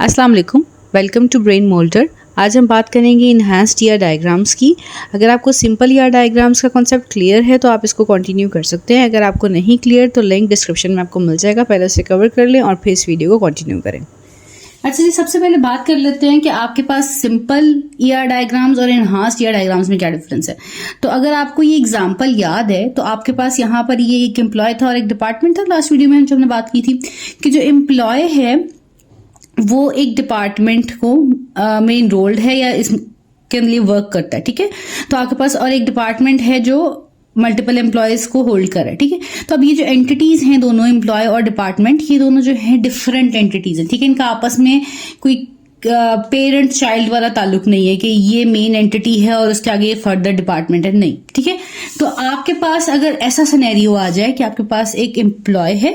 अस्सलाम वालेकुम, welcome to brain moulder. आज हम बात करेंगे इन्हांस्ड ईआर डायग्राम्स की। अगर आपको सिंपल ईआर डायग्राम्स का कॉन्सेप्ट क्लियर है तो आप इसको कंटिन्यू कर सकते हैं। अगर आपको नहीं क्लियर तो लिंक डिस्क्रिप्शन में आपको मिल जाएगा, पहले उसे कवर कर लें और फिर इस वीडियो को कंटिन्यू करें। अच्छा जी, सबसे पहले बात कर लेते हैं कि आपके पास सिंपल ईआर डायग्राम्स और इन्हांस्ड ईआर डायग्राम्स में क्या डिफरेंस है। तो अगर आपको ये एग्जांपल याद है तो आपके पास यहाँ पर ये एक एम्प्लॉय था और एक डिपार्टमेंट था। लास्ट वीडियो में जो हमने बात की थी कि जो एम्प्लॉय है वो एक डिपार्टमेंट को में इनरोल्ड है या इसके लिए वर्क करता है, ठीक है। तो आपके पास और एक डिपार्टमेंट है जो मल्टीपल एम्प्लॉयज को होल्ड कर रहा है, ठीक है। तो अब ये जो एंटिटीज हैं दोनों, एम्प्लॉय और डिपार्टमेंट, ये दोनों जो है डिफरेंट एंटिटीज हैं, ठीक है। इनका आपस में कोई पेरेंट चाइल्ड वाला ताल्लुक नहीं है कि ये मेन एंटिटी है और उसके आगे फर्दर डिपार्टमेंट है, नहीं, ठीक है। तो आपके पास अगर ऐसा सिनेरियो आ जाए कि आपके पास एक एम्प्लॉय है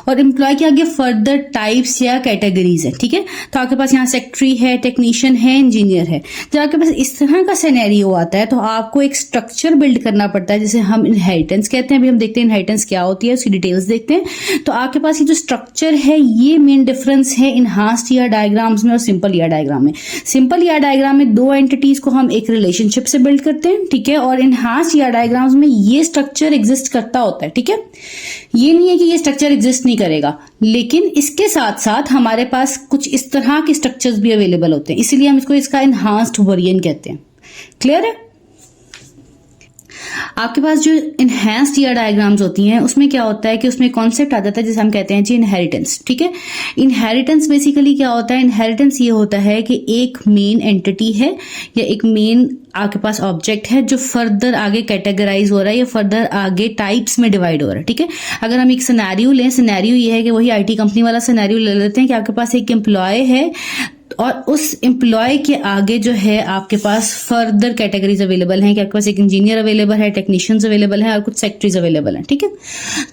और एम्प्लॉय के आगे फर्दर टाइप्स या कैटेगरीज है, ठीक है। तो आपके पास यहाँ सेक्रेटरी है, टेक्नीशियन है, इंजीनियर है। जब आपके पास इस तरह का सिनेरियो आता है तो आपको एक स्ट्रक्चर बिल्ड करना पड़ता है जिसे हम इनहेरिटेंस कहते हैं। अभी हम देखते हैं इनहेरिटेंस क्या होती है, उसकी डिटेल्स देखते हैं। तो आपके पास ये जो स्ट्रक्चर है ये मेन डिफरेंस है इन्हांस्ड ईआर डायग्राम्स में और सिंपल ईआर डायग्राम में। सिंपल ईआर डायग्राम में दो एंटिटीज को हम एक रिलेशनशिप से बिल्ड करते हैं, ठीक है। और इन्हांस्ड ईआर डायग्राम्स में ये स्ट्रक्चर एग्जिस्ट करता होता है, ठीक है। ये नहीं है कि ये स्ट्रक्चर एग्जिस्ट नहीं करेगा, लेकिन इसके साथ साथ हमारे पास कुछ इस तरह के स्ट्रक्चर्स भी अवेलेबल होते हैं, इसीलिए हम इसको इसका इन्हांस्ड वेरिएंट कहते हैं। क्लियर है? आपके पास जो इनहेंस्ड ईआर डायग्राम्स होती हैं उसमें क्या होता है कि उसमें कॉन्सेप्ट आ जाता है जिसे हम कहते हैं जी इनहेरिटेंस, ठीक है। इनहेरिटेंस बेसिकली क्या होता है? इनहेरिटेंस ये होता है कि एक मेन एंटिटी है या एक मेन आपके पास ऑब्जेक्ट है जो फर्दर आगे कैटेगराइज हो रहा है या फर्दर आगे टाइप्स में डिवाइड हो रहा है, ठीक है। अगर हम एक सिनेरियो लें, सिनेरियो ये है कि वही आईटी कंपनी वाला सिनेरियो ले लेते हैं कि आपके पास एक एम्प्लॉय है और उस एम्प्लॉय के आगे जो है आपके पास फर्दर कैटेगरीज अवेलेबल हैं कि आपके पास एक इंजीनियर अवेलेबल है, टेक्नीशियंस अवेलेबल हैं और कुछ सेक्रेटरीज अवेलेबल हैं, ठीक है।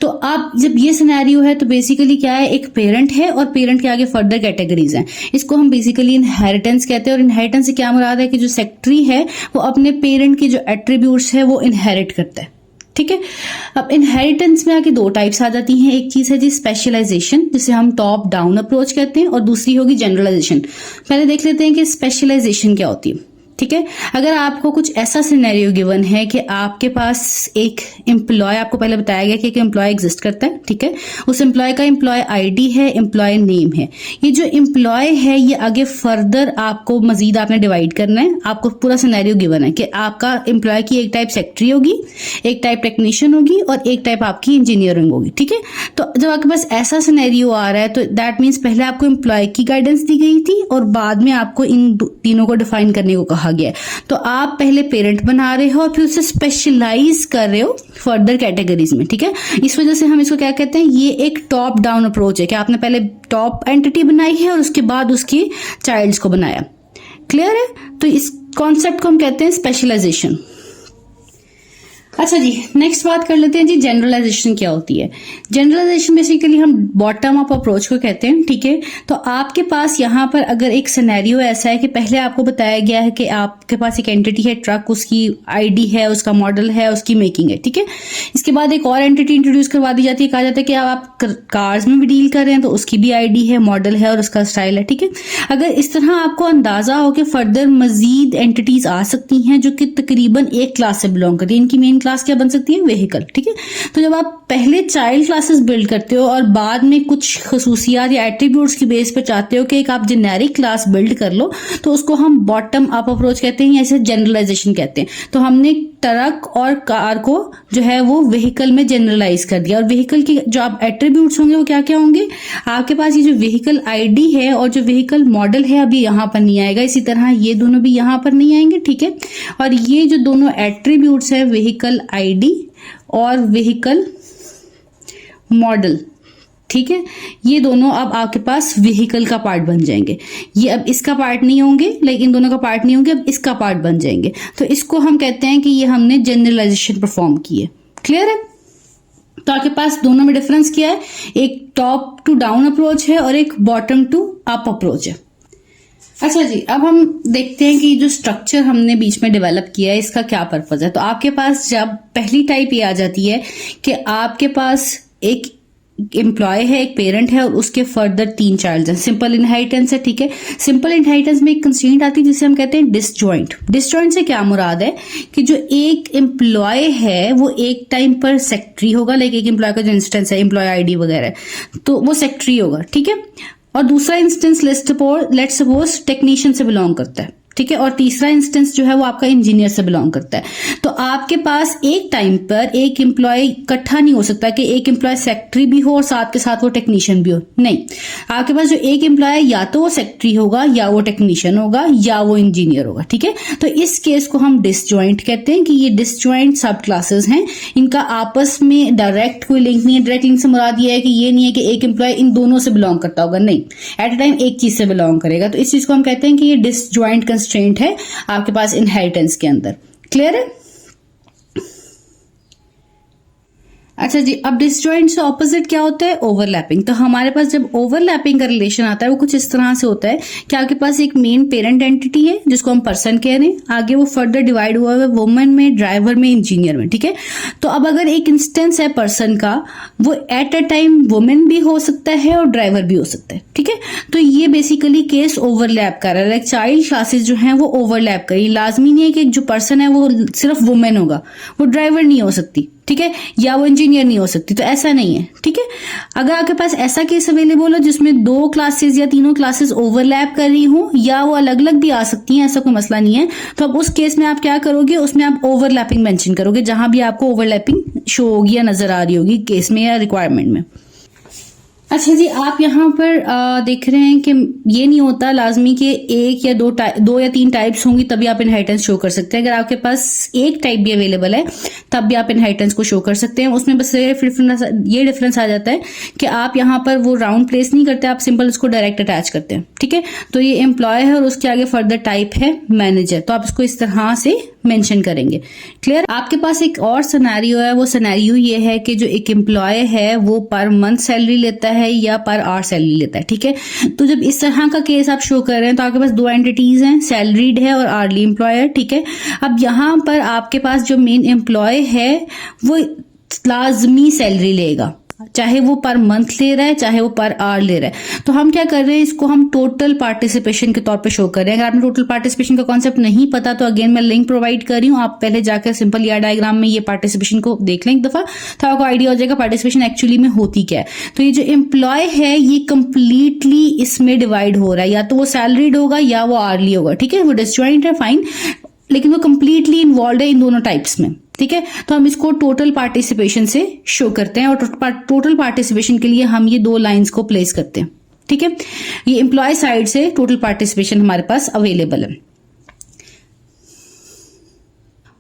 तो आप जब ये सिनेरियो है तो बेसिकली क्या है, एक पेरेंट है और पेरेंट के आगे फर्दर कैटेगरीज हैं। इसको हम बेसिकली इनहेरिटेंस कहते हैं। और इनहेरिटेंस से क्या मुराद है कि जो सेक्रेटरी है वो अपने पेरेंट के जो एट्रीब्यूट्स है वो इनहेरिट करता है, ठीक है। अब इनहेरिटेंस में आके दो टाइप्स आ जाती हैं। एक चीज है जी स्पेशलाइजेशन, जिसे हम टॉप डाउन अप्रोच कहते हैं, और दूसरी होगी जनरलाइजेशन। पहले देख लेते हैं कि स्पेशलाइजेशन क्या होती है, ठीक है। अगर आपको कुछ ऐसा सिनेरियो गिवन है कि आपके पास एक एम्प्लॉय, आपको पहले बताया गया कि एक एम्प्लॉय एग्जिस्ट करता है, ठीक है। उस एम्प्लॉय का एम्प्लॉय आईडी है, एम्प्लॉय नेम है। ये जो एम्प्लॉय है ये आगे फर्दर आपको मजीद आपने डिवाइड करना है। आपको पूरा सिनेरियो गिवन है कि आपका एम्प्लॉय की एक टाइप सेक्रेटरी होगी, एक टाइप टेक्नीशियन होगी और एक टाइप आपकी इंजीनियरिंग होगी, ठीक है। तो जब आपके पास ऐसा सिनेरियो आ रहा है तो दैट मीन्स पहले आपको एम्प्लॉय की गाइडेंस दी गई थी और बाद में आपको इन तीनों को डिफाइन करने को कहा गया। तो आप पहले पेरेंट बना रहे हो और फिर उसे स्पेशलाइज कर रहे हो फर्दर कैटेगरीज में, ठीक है। इस वजह से हम इसको क्या कहते हैं, ये एक टॉप डाउन अप्रोच है कि आपने पहले टॉप एंटिटी बनाई है और उसके बाद उसके चाइल्ड्स को बनाया। क्लियर है? तो इस कॉन्सेप्ट को हम कहते हैं स्पेशलाइजेशन। अच्छा जी, नेक्स्ट बात कर लेते हैं जी जनरलाइजेशन क्या होती है। जनरलाइजेशन बेसिकली हम बॉटम अप अप्रोच को कहते हैं, ठीक है। तो आपके पास यहाँ पर अगर एक सिनेरियो ऐसा है कि पहले आपको बताया गया है कि आपके पास एक एंटिटी है ट्रक, उसकी आईडी है, उसका मॉडल है, उसकी मेकिंग है, ठीक है। इसके बाद एक और एंटिटी इंट्रोड्यूस करवा दी जाती है, कहा जाता है कि आप कार्स में भी डील कर रहे हैं तो उसकी भी आईडी है, मॉडल है और उसका स्टाइल है, ठीक है। अगर इस तरह आपको अंदाजा हो कि फर्दर मजीद एंटिटीज आ सकती हैं जो कि तकरीबन एक क्लास से बिलोंग करती है, इनकी मेन क्लास क्या बन सकती है, व्हीकल, ठीक है। तो जब आप पहले चाइल्ड क्लासेस बिल्ड करते हो और बाद में कुछ खसूसियात या एट्रीब्यूट्स की बेस पे चाहते हो कि एक आप जेनेरिक क्लास बिल्ड कर लो, तो उसको हम बॉटम अप अप्रोच कहते हैं या इसे जनरलाइजेशन कहते हैं। तो हमने ट्रक और कार को जो है वो व्हीकल में जनरलाइज कर दिया और व्हीकल के जो आप एट्रीब्यूट्स होंगे वो क्या क्या होंगे, आपके पास ये जो व्हीकल आईडी है और जो व्हीकल मॉडल है अभी यहाँ पर नहीं आएगा, इसी तरह ये दोनों भी यहाँ पर नहीं आएंगे, ठीक है। और ये जो दोनों एट्रीब्यूट्स है व्हीकल आईडी और व्हीकल मॉडल, ठीक है, ये दोनों अब आपके पास व्हीकल का पार्ट बन जाएंगे। ये अब इसका पार्ट नहीं होंगे, लेकिन इन दोनों का पार्ट नहीं होंगे, अब इसका पार्ट बन जाएंगे। तो इसको हम कहते हैं कि ये हमने जनरलाइजेशन परफॉर्म की है। क्लियर है? तो आपके पास दोनों में डिफरेंस क्या है, एक टॉप टू डाउन अप्रोच है और एक बॉटम टू अप अप्रोच है। अच्छा जी, अब हम देखते हैं कि जो स्ट्रक्चर हमने बीच में डेवलप किया है इसका क्या पर्पज है। तो आपके पास जब पहली टाइप ये आ जाती है कि आपके पास एक एम्प्लॉय है, एक पेरेंट है और उसके फर्दर 3 चाइल्ड हैं, सिंपल इनहेरिटेंस है। ठीक है, सिंपल इनहेरिटेंस में एक कंस्ट्रेंट आती है जिसे हम कहते हैं डिसजॉइंट। डिसजॉइंट से क्या मुराद है कि जो एक एम्प्लॉय है वो एक टाइम पर सेक्रेटरी होगा, लाइक एक एम्प्लॉय का जो इंस्टेंस है एम्प्लॉय आईडी वगैरह, तो वो सेक्रेटरी होगा। ठीक है, और दूसरा इंस्टेंस लेट्स सपोज टेक्नीशियन से बिलोंग करता है। ठीक है, और तीसरा इंस्टेंस जो है वो आपका इंजीनियर से बिलोंग करता है। तो आपके पास एक टाइम पर एक एम्प्लॉय इकट्ठा नहीं हो सकता कि एक एम्प्लॉय सेक्रेटरी भी हो और साथ के साथ वो टेक्नीशियन भी हो, नहीं। आपके पास जो एक एम्प्लॉय है या तो वो सेक्रेटरी होगा या वो टेक्नीशियन होगा या वो इंजीनियर होगा। ठीक है, तो इस केस को हम डिसजॉइंट कहते हैं कि ये डिसजॉइंट सब क्लासेस हैं, इनका आपस में डायरेक्ट कोई लिंक नहीं है। डायरेक्ट लिंक से मुराद ये है कि ये नहीं है कि एक एम्प्लॉय इन दोनों से बिलोंग करता होगा, नहीं, एट अ टाइम एक चीज से बिलोंग करेगा। तो इस चीज को हम कहते हैं कि ये डिसजॉइंट कंस्ट्रेंट है आपके पास इनहेरिटेंस के अंदर। क्लियर है? अच्छा जी, अब डिसजॉइंट से ऑपोजिट क्या होता है? ओवरलैपिंग। तो हमारे पास जब ओवरलैपिंग का रिलेशन आता है वो कुछ इस तरह से होता है कि आपके पास एक मेन पेरेंट एंटिटी है जिसको हम पर्सन कह रहे हैं, आगे वो फर्दर डिवाइड हुआ है वुमन में, ड्राइवर में, इंजीनियर में। ठीक है, तो अब अगर एक इंस्टेंस है पर्सन का, वो एट अ टाइम वुमेन भी हो सकता है और ड्राइवर भी हो सकता है। ठीक है, तो ये बेसिकली केस ओवरलैप कर रहा है, लाइक चाइल्ड क्लासेस जो है वो ओवरलैप करी। लाजमी नहीं है कि जो पर्सन है वो सिर्फ वुमेन होगा, वो ड्राइवर नहीं हो सकती। ठीक है, या वो इंजीनियर नहीं हो सकती, तो ऐसा नहीं है। ठीक है, अगर आपके पास ऐसा केस अवेलेबल हो जिसमें 2 क्लासेस या तीनों क्लासेस ओवरलैप कर रही हो या वो अलग अलग भी आ सकती हैं, ऐसा कोई मसला नहीं है, तो अब उस केस में आप क्या करोगे, उसमें आप ओवरलैपिंग मेंशन करोगे जहां भी आपको ओवरलैपिंग शो होगी या नजर आ रही होगी केस में या रिक्वायरमेंट में। अच्छा जी, आप यहाँ पर देख रहे हैं कि ये नहीं होता लाजमी कि एक या दो या 3 टाइप्स होंगी तभी आप इनहेरिटेंस शो कर सकते हैं। अगर आपके पास एक टाइप भी अवेलेबल है तब भी आप इनहेरिटेंस को शो कर सकते हैं। उसमें बस ये डिफरेंस आ जाता है कि आप यहाँ पर वो राउंड प्लेस नहीं करते, आप सिंपल उसको डायरेक्ट अटैच करते हैं। ठीक है, तो ये एम्प्लॉय है और उसके आगे फर्दर टाइप है मैनेजर, तो आप इसको इस तरह से मेंशन करेंगे। क्लियर? आपके पास एक और सिनेरियो है, वो सिनेरियो ये है कि जो एक एम्प्लॉय है वो पर मंथ सैलरी लेता है या पर आवर सैलरी लेता है। ठीक है, तो जब इस तरह का केस आप शो कर रहे हैं तो आपके पास 2 एंटिटीज हैं, सैलरीड है और आवर्ली एम्प्लॉयर। ठीक है, अब यहां पर आपके पास जो मेन एम्प्लॉय है वो लाजमी सैलरी लेगा, चाहे वो पर मंथ ले रहा है चाहे वो पर आवर ले रहा है। तो हम क्या कर रहे हैं, इसको हम टोटल पार्टिसिपेशन के तौर पे शो कर रहे हैं। अगर आपने टोटल पार्टिसिपेशन का कॉन्सेप्ट नहीं पता तो अगेन मैं लिंक प्रोवाइड कर रही हूँ, आप पहले जाकर सिंपल ईआर डायग्राम में ये पार्टिसिपेशन को देख लें एक दफा, तो आपको आइडिया हो जाएगा पार्टिसिपेशन एक्चुअली में होती क्या है। तो ये जो एम्प्लॉय है ये कंप्लीटली इसमें डिवाइड हो रहा है, या तो वो सैलरीड होगा या वो आवर्ली होगा। ठीक है, वो डिसजॉइंट है, फाइन, लेकिन वो कंप्लीटली इन्वॉल्व है इन दोनों टाइप्स में। ठीक है, तो हम इसको टोटल पार्टिसिपेशन से शो करते हैं और टोटल पार्टिसिपेशन के लिए हम ये 2 लाइंस को प्लेस करते हैं। ठीक है, ये एम्प्लॉय साइड से टोटल पार्टिसिपेशन हमारे पास अवेलेबल है।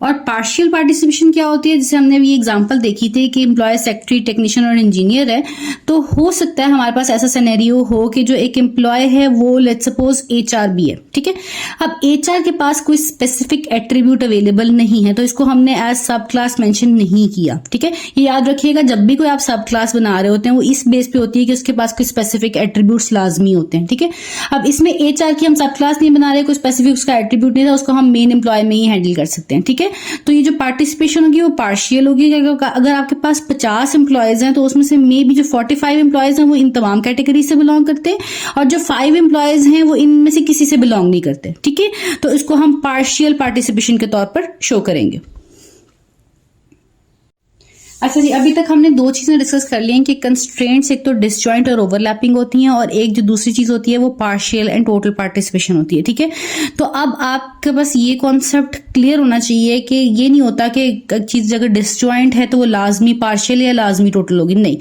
और पार्शियल पार्टिसिपेशन क्या होती है, जैसे हमने अभी एग्जांपल देखी थी कि एम्प्लॉय सेक्रेटरी, टेक्नीशियन और इंजीनियर है, तो हो सकता है हमारे पास ऐसा सिनेरियो हो कि जो एक एम्प्लॉय है वो लेट्स सपोज एचआर भी है। ठीक है, अब एचआर के पास कोई स्पेसिफिक एट्रीब्यूट अवेलेबल नहीं है तो इसको हमने एज सब क्लास मेंशन नहीं किया। ठीक है, ये याद रखिएगा, जब भी कोई आप सब क्लास बना रहे होते हैं वो इस बेस पे होती है कि उसके पास कोई स्पेसिफिक एट्रीब्यूट्स लाजमी होते हैं। ठीक है, अब इसमें एचआर की हम सब क्लास नहीं बना रहे, कोई स्पेसिफिक उसका एट्रीब्यूट नहीं था, उसको हम मेन एम्प्लॉय में ही हैंडल कर सकते हैं। ठीक है, तो ये जो पार्टिसिपेशन होगी वो पार्शियल होगी। अगर आपके पास 50 एम्प्लॉयज हैं तो उसमें से मे बी जो 45 एम्प्लॉयज हैं वो इन तमाम कैटेगरी से बिलोंग करते हैं और जो 5 एम्प्लॉयज हैं वो इनमें से किसी से बिलोंग नहीं करते। ठीक है, तो इसको हम पार्शियल पार्टिसिपेशन के तौर पर शो करेंगे। अच्छा जी, अभी तक हमने 2 चीजें डिस्कस कर ली हैं कि कंस्ट्रेंट्स एक तो डिसजॉइंट और ओवरलैपिंग होती हैं और एक जो दूसरी चीज होती है वो पार्शियल एंड टोटल पार्टिसिपेशन होती है। ठीक है, तो अब आपके बस ये कॉन्सेप्ट क्लियर होना चाहिए कि ये नहीं होता कि चीज अगर डिसजॉइंट है तो वो लाजमी पार्शियल या लाजमी टोटल होगी, नहीं,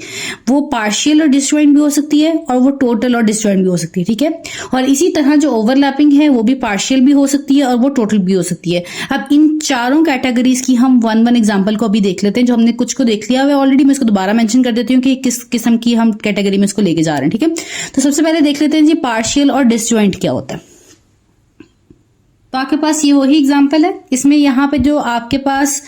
वो पार्शियल और डिसजॉइंट भी हो सकती है और वो टोटल और डिसजॉइंट भी हो सकती है। ठीक है, और इसी तरह जो ओवरलैपिंग है वो भी पार्शियल भी हो सकती है और वो टोटल भी हो सकती है। अब इन चारों कैटेगरीज की हम 1 एग्जाम्पल को अभी देख लेते हैं, जो हमने कुछ को देख लिया हुआ ऑलरेडी, मैं इसको दोबारा मेंशन कर देती हूँ कि किस किस्म की हम कैटेगरी में इसको लेके जा रहे हैं। ठीक है, तो सबसे पहले देख लेते हैं जी पार्शियल और डिसजॉइंट क्या होता है। तो आपके पास ये वही एग्जाम्पल है। इसमें यहाँ पे जो आपके पास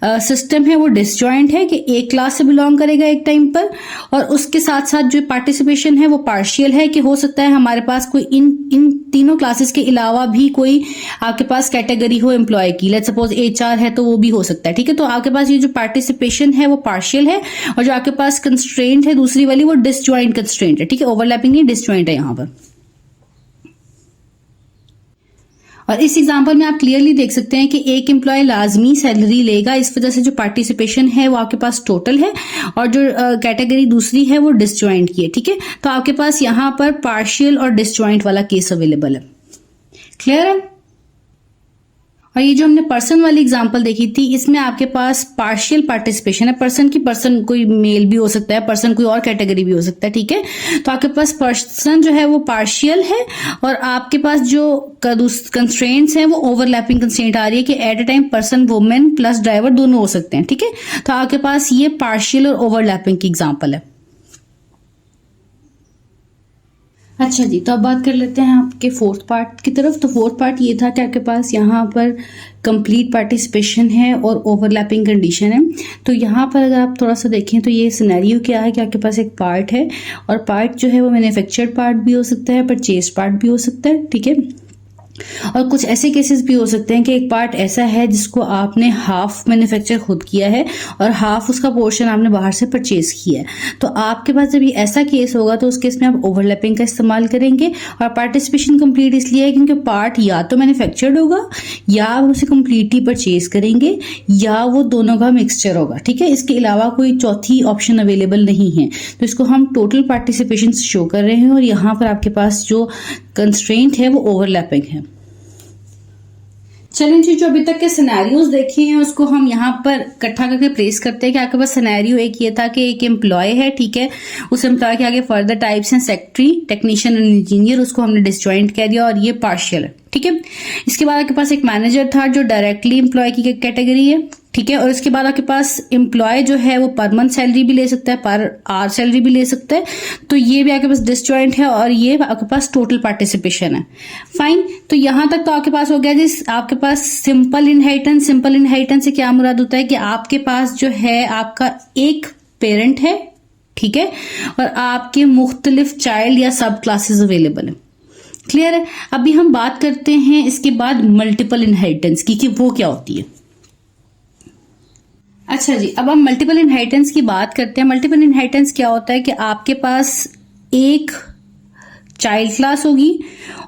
सिस्टम है वो डिसजॉइंट है कि एक क्लास से बिलोंग करेगा एक टाइम पर, और उसके साथ साथ जो पार्टिसिपेशन है वो पार्शियल है कि हो सकता है हमारे पास कोई इन तीनों क्लासेस के अलावा भी कोई आपके पास कैटेगरी हो एम्प्लॉय की, लेट्स सपोज HR है तो वो भी हो सकता है, ठीक है। तो आपके पास ये जो पार्टिसिपेशन है वो पार्शियल है, और जो आपके पास कंस्ट्रेंट है दूसरी वाली वो डिसजॉइंट कंस्ट्रेंट है, ठीक है। ओवरलैपिंग नहीं, डिसजॉइंट है यहाँ पर। और इस एग्जांपल में आप क्लियरली देख सकते हैं कि एक एम्प्लॉय लाजमी सैलरी लेगा, इस वजह से जो पार्टिसिपेशन है वो आपके पास टोटल है, और जो कैटेगरी दूसरी है वो डिसजॉइंट की है, ठीक है। तो आपके पास यहां पर पार्शियल और डिसजॉइंट वाला केस अवेलेबल है। क्लियर है। और ये जो हमने पर्सन वाली एग्जांपल देखी थी, इसमें आपके पास पार्शियल पार्टिसिपेशन है। पर्सन की पर्सन कोई मेल भी हो सकता है, पर्सन कोई और कैटेगरी भी हो सकता है, ठीक है। तो आपके पास पर्सन जो है वो पार्शियल है, और आपके पास जो कंस्ट्रेंट्स हैं वो ओवरलैपिंग कंस्ट्रेंट आ रही है कि at a time person, women plus driver दोनों हो सकते हैं, ठीक है। तो आपके पास ये पार्शियल और ओवरलैपिंग की एग्जाम्पल है। अच्छा जी, तो अब बात कर लेते हैं आपके फोर्थ पार्ट की तरफ। तो फोर्थ पार्ट ये था कि आपके पास यहाँ पर कंप्लीट पार्टिसिपेशन है और ओवरलैपिंग कंडीशन है। तो यहाँ पर अगर आप थोड़ा सा देखें तो ये सिनेरियो क्या है कि आपके पास एक पार्ट है, और पार्ट जो है वो मैन्युफैक्चर्ड पार्ट भी हो सकता है, परचेज पार्ट भी हो सकता है, ठीक है। और कुछ ऐसे केसेस भी हो सकते हैं कि एक पार्ट ऐसा है जिसको आपने हाफ मैन्युफैक्चर खुद किया है और हाफ उसका पोर्शन आपने बाहर से परचेज किया है। तो आपके पास जब ये ऐसा केस होगा तो उस केस में आप ओवरलैपिंग का इस्तेमाल करेंगे। और पार्टिसिपेशन कंप्लीट इसलिए है क्योंकि पार्ट या तो मैन्युफैक्चर्ड होगा, या आप उसे कंप्लीटली परचेज करेंगे, या वो दोनों का मिक्सचर होगा, ठीक है। इसके अलावा कोई चौथी ऑप्शन अवेलेबल नहीं है। तो इसको हम टोटल पार्टिसिपेशन शो कर रहे हैं, और यहाँ पर आपके पास जो कंस्ट्रेंट है वो ओवरलैपिंग है। चलिए जी, जो अभी तक के सिनेरियोज देखे हैं उसको हम यहाँ पर इकट्ठा करके प्लेस करते हैं कि आपके पास सिनेरियो एक ये था कि एक एम्प्लॉय है, ठीक है। उस एम्प्लॉय के आगे फर्दर टाइप्स हैं सेक्रेटरी, टेक्नीशियन और इंजीनियर, उसको हमने डिसजॉइंट कह दिया और ये पार्शियल है, ठीक है। इसके बाद आपके पास एक मैनेजर था जो डायरेक्टली एम्प्लॉय की कैटेगरी है, ठीक है। और इसके बाद आपके पास एम्प्लॉय जो है वो पर मंथ सैलरी भी ले सकता है, पर आवर सैलरी भी ले सकता है, तो ये भी आपके पास डिसजॉइंट है, और ये आपके पास टोटल पार्टिसिपेशन है। फाइन, तो यहां तक तो आपके पास हो गया जिस आपके पास सिंपल इनहेरिटेंस। सिंपल इनहेरिटेंस से क्या मुराद होता है कि आपके पास जो है आपका एक पेरेंट है, ठीक है, और आपके मुख्तलिफ चाइल्ड या सब क्लासेस अवेलेबल है। क्लियर है। अभी हम बात करते हैं इसके बाद मल्टीपल इनहेरिटेंस की कि वो क्या होती है। अच्छा जी, अब हम मल्टीपल इनहेरिटेंस की बात करते हैं। मल्टीपल इनहेरिटेंस क्या होता है कि आपके पास एक चाइल्ड क्लास होगी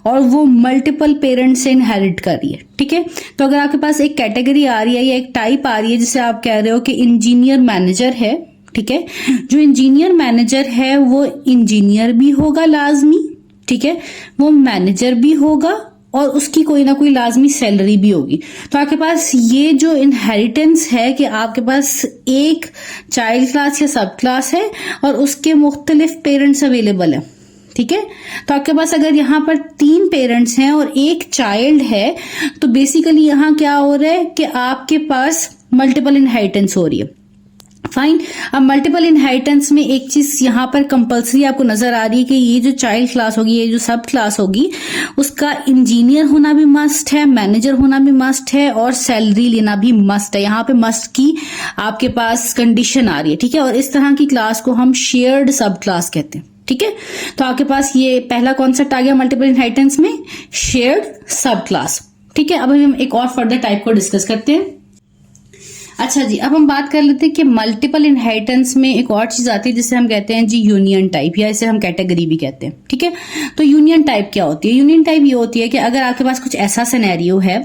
और वो मल्टीपल पेरेंट्स से इनहेरिट कर रही है, ठीक है। तो अगर आपके पास एक कैटेगरी आ रही है या एक टाइप आ रही है, जिसे आप कह रहे हो कि इंजीनियर मैनेजर है, ठीक है। जो इंजीनियर मैनेजर है वो इंजीनियर भी होगा लाजमी, ठीक है, वो मैनेजर भी होगा, और उसकी कोई ना कोई लाजमी सैलरी भी होगी। तो आपके पास ये जो इनहेरिटेंस है कि आपके पास एक चाइल्ड क्लास या सब क्लास है और उसके मुख्तलिफ पेरेंट्स अवेलेबल है, ठीक है। तो आपके पास अगर यहाँ पर 3 पेरेंट्स हैं और एक चाइल्ड है, तो बेसिकली यहाँ क्या हो रहा है कि आपके पास मल्टीपल इनहेरिटेंस हो रही है। फाइन, अब मल्टीपल इनहेरिटेंस में एक चीज यहाँ पर कंपलसरी आपको नजर आ रही है कि ये जो चाइल्ड क्लास होगी, ये जो सब क्लास होगी, उसका इंजीनियर होना भी मस्ट है, मैनेजर होना भी मस्ट है, और सैलरी लेना भी मस्ट है। यहाँ पे मस्ट की आपके पास कंडीशन आ रही है, ठीक है। और इस तरह की क्लास को हम शेयर्ड सब क्लास कहते हैं, ठीक है। तो आपके पास ये पहला कॉन्सेप्ट आ गया मल्टीपल इनहेरिटेंस में, शेयर्ड सब क्लास, ठीक है। अब हम एक और फर्दर टाइप को डिस्कस करते हैं। अच्छा जी, अब हम बात कर लेते हैं कि मल्टीपल इनहेरिटेंस में एक और चीज आती है जिसे हम कहते हैं जी यूनियन टाइप, या इसे हम कैटेगरी भी कहते हैं, ठीक है। तो यूनियन टाइप क्या होती है? यूनियन टाइप ये होती है कि अगर आपके पास कुछ ऐसा सिनेरियो है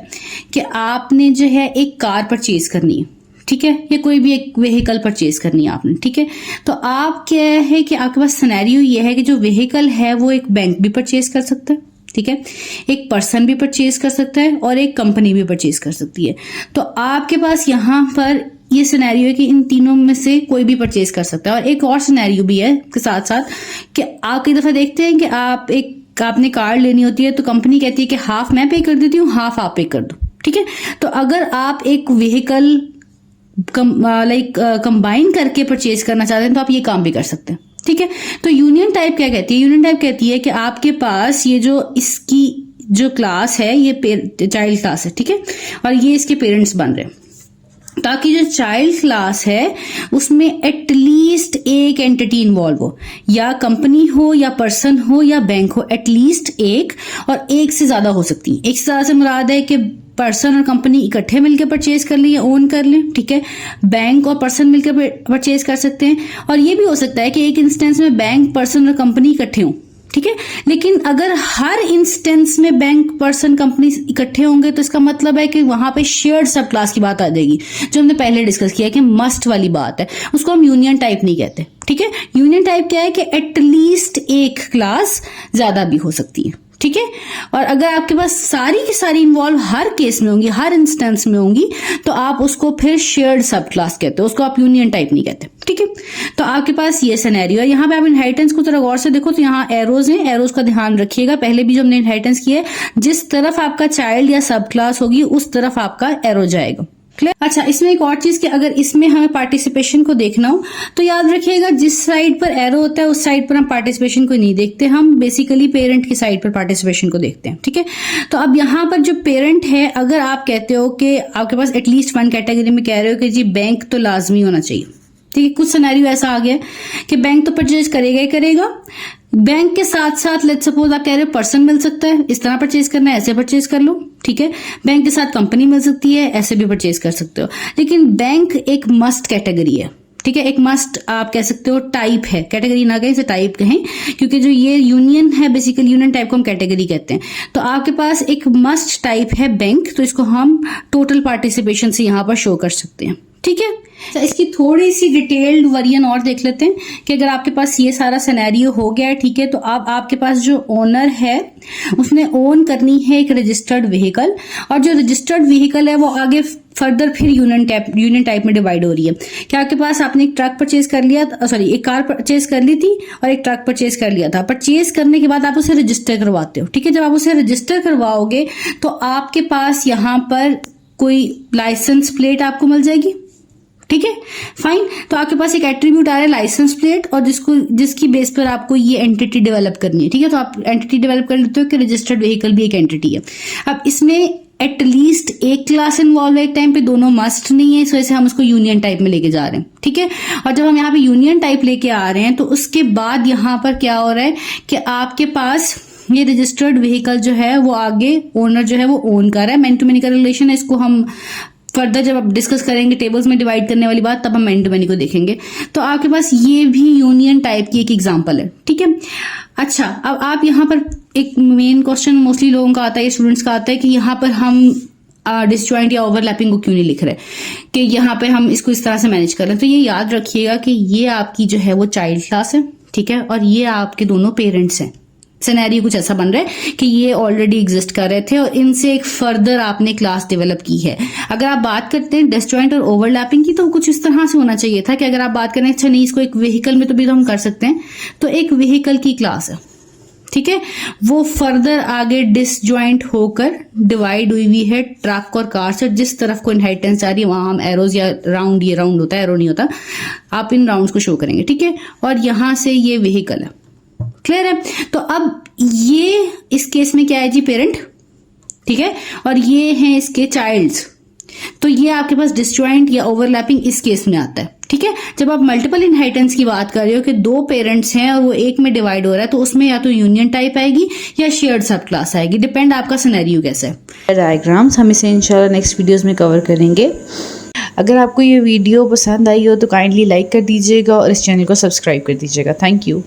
कि आपने जो है एक कार परचेज करनी है, ठीक है, या कोई भी एक व्हीकल परचेज करनी है आपने, ठीक है। तो आप क्या है कि आपके पास सिनेरियो ये है कि जो व्हीकल है वो एक बैंक भी परचेज कर सकता है, ठीक है, एक पर्सन भी परचेज कर सकता है, और एक कंपनी भी परचेज कर सकती है। तो आपके पास यहाँ पर ये सिनेरियो है कि इन तीनों में से कोई भी परचेज कर सकता है। और एक और सिनेरियो भी है के साथ साथ कि आप कई दफा देखते हैं कि आपने कार लेनी होती है तो कंपनी कहती है कि हाफ मैं पे कर देती हूँ, हाफ आप पे कर दो, ठीक है। तो अगर आप एक व्हीकल कंबाइन करके परचेज करना चाहते हैं तो आप ये काम भी कर सकते हैं, ठीक है। तो यूनियन टाइप क्या कहती है? यूनियन टाइप कहती है कि आपके पास ये जो इसकी जो क्लास है ये चाइल्ड क्लास है, ठीक है, और ये इसके पेरेंट्स बन रहे हैं, ताकि जो चाइल्ड क्लास है उसमें एटलीस्ट एक एंटिटी इन्वॉल्व हो, या कंपनी हो या पर्सन हो या बैंक हो, एटलीस्ट एक, और एक से ज्यादा हो सकती है। एक से ज्यादा से मुराद है कि पर्सन और कंपनी इकट्ठे मिलकर परचेज कर लें या ओन कर लें, ठीक है, बैंक और पर्सन मिलकर परचेज कर सकते हैं, और ये भी हो सकता है कि एक इंस्टेंस में बैंक, पर्सन और कंपनी इकट्ठे हों, ठीक है। लेकिन अगर हर इंस्टेंस में बैंक, पर्सन, कंपनी इकट्ठे होंगे तो इसका मतलब है कि वहां पे शेयर्ड सब क्लास की बात आ जाएगी, जो हमने पहले डिस्कस किया कि मस्ट वाली बात है, उसको हम यूनियन टाइप नहीं कहते, ठीक है। यूनियन टाइप क्या है कि एटलीस्ट एक क्लास ज्यादा भी हो सकती है, ठीक है। और अगर आपके पास सारी की सारी इन्वॉल्व हर केस में होंगी, हर इंस्टेंस में होंगी, तो आप उसको फिर शेयर्ड सब क्लास कहते हो, उसको आप यूनियन टाइप नहीं कहते, ठीक है। तो आपके पास ये सिनेरियो है। यहाँ पे आप इनहेरिटेंस को थोड़ा गौर से देखो तो यहाँ एरोज हैं, एरोज का ध्यान रखिएगा। पहले भी जो हमने इनहेरिटेंस किया है, जिस तरफ आपका चाइल्ड या सब क्लास होगी उस तरफ आपका एरो जाएगा। अच्छा, इसमें एक और चीज कि अगर इसमें हमें पार्टिसिपेशन को देखना हो तो याद रखिएगा, जिस साइड पर एरो होता है उस साइड पर हम पार्टिसिपेशन को नहीं देखते, हम बेसिकली पेरेंट की साइड पर पार्टिसिपेशन को देखते हैं, ठीक है। तो अब यहाँ पर जो पेरेंट है, अगर आप कहते हो कि आपके पास एटलीस्ट वन कैटेगरी में कह रहे हो कि जी बैंक तो लाजमी होना चाहिए, ठीक है, कुछ सिनेरियो ऐसा आ गया कि बैंक तो परचेज करेगा ही करेगा, बैंक के साथ साथ लेट्स सपोज आप कह रहे हो पर्सन मिल सकता है, इस तरह परचेज करना है ऐसे परचेज कर लो, ठीक है। बैंक के साथ कंपनी मिल सकती है, ऐसे भी परचेज कर सकते हो। लेकिन बैंक एक मस्ट कैटेगरी है, ठीक है, एक मस्ट आप कह सकते हो टाइप है, कैटेगरी ना कहें, इसे टाइप कहें, क्योंकि जो ये यूनियन है बेसिकली यूनियन टाइप को हम कैटेगरी कहते हैं। तो आपके पास एक मस्ट टाइप है बैंक, तो इसको हम टोटल पार्टिसिपेशन से यहां पर शो कर सकते हैं, ठीक है। तो इसकी थोड़ी सी डिटेल्ड वर्जन और देख लेते हैं कि अगर आपके पास ये सारा सिनेरियो हो गया है, ठीक है, तो अब आपके पास जो ओनर है उसने ओन करनी है एक रजिस्टर्ड व्हीकल, और जो रजिस्टर्ड व्हीकल है वो आगे फर्दर फिर यूनियन टाइप में डिवाइड हो रही है। क्या आपके पास आपने एक ट्रक परचेज कर लिया, सॉरी एक कार परचेज कर ली थी और एक ट्रक परचेज कर लिया था। परचेज करने के बाद आप उसे रजिस्टर करवाते हो, ठीक है। जब आप उसे रजिस्टर करवाओगे तो आपके पास यहाँ पर कोई लाइसेंस प्लेट आपको मिल जाएगी, ठीक है, फाइन। तो आपके पास एक एट्रीब्यूट आ रहा है लाइसेंस प्लेट, और जिसकी बेस पर आपको ये एंटिटी डेवलप करनी है, ठीक है। तो आप एंटिटी डेवलप कर लेते हो कि रजिस्टर्ड व्हीकल भी एक एंटिटी है। अब इसमें एटलीस्ट एक क्लास इन्वॉल्व है एक टाइम पे, दोनों मस्ट नहीं है, इस वजह से हम उसको यूनियन टाइप में लेके जा रहे हैं, ठीक है। और जब हम यहाँ पे यूनियन टाइप लेके आ रहे हैं तो उसके बाद यहाँ पर क्या हो रहा है कि आपके पास ये रजिस्टर्ड व्हीकल जो है वो आगे ओनर जो है वो ओन कर रहा है। मैन टू मैनी का रिलेशन है, इसको हम फर्दर जब आप डिस्कस करेंगे टेबल्स में डिवाइड करने वाली बात, तब हम मैन टू मैनी को देखेंगे। तो आपके पास ये भी यूनियन टाइप की एक एग्जांपल है, ठीक है। अच्छा, अब आप यहाँ पर एक मेन क्वेश्चन मोस्टली लोगों का आता है, स्टूडेंट्स का आता है कि यहाँ पर हम डिसजॉइंट या ओवरलैपिंग को क्यों नहीं लिख रहे, कि यहाँ पे हम इसको इस तरह से मैनेज कर रहे हैं। तो ये याद रखिएगा कि ये आपकी जो है वो चाइल्ड क्लास है, ठीक है, और ये आपके दोनों पेरेंट्स हैं। सिनेरियो कुछ ऐसा बन रहा है कि ये ऑलरेडी एग्जिस्ट कर रहे थे और इनसे एक फर्दर आपने क्लास डेवलप की है। अगर आप बात करते हैं डिसजॉइंट और ओवरलैपिंग की, तो कुछ इस तरह से होना चाहिए था कि अगर आप बात करें, अच्छा नहीं इसको एक व्हीकल में तो भी तो हम कर सकते हैं, तो एक व्हीकल की क्लास है, ठीक है, वो फर्दर आगे डिसजॉइंट होकर डिवाइड हुई हुई है ट्रक और कार से। जिस तरफ को इनहेरिटेंस जा रही है वहां हम एरोज या राउंड, ये राउंड होता है, एरो नहीं होता, आप इन राउंड्स को शो करेंगे, ठीक है। और यहां से ये व्हीकल है, क्लियर है। तो अब ये इस केस में क्या है जी, पेरेंट, ठीक है, और ये हैं इसके चाइल्ड्स। तो ये आपके पास डिसजॉइंट या ओवरलैपिंग इस केस में आता है, ठीक है। जब आप मल्टीपल इनहेरिटेंस की बात कर रहे हो कि दो पेरेंट्स हैं और वो एक में डिवाइड हो रहा है, तो उसमें या तो यूनियन टाइप आएगी या शेयर्ड सब क्लास आएगी, डिपेंड आपका सिनेरियो कैसा है। डायग्राम्स हम इसे इंशाल्लाह नेक्स्ट वीडियोस में कवर करेंगे। अगर आपको ये वीडियो पसंद आई हो तो काइंडली लाइक कर दीजिएगा और इस चैनल को सब्सक्राइब कर दीजिएगा। Thank you.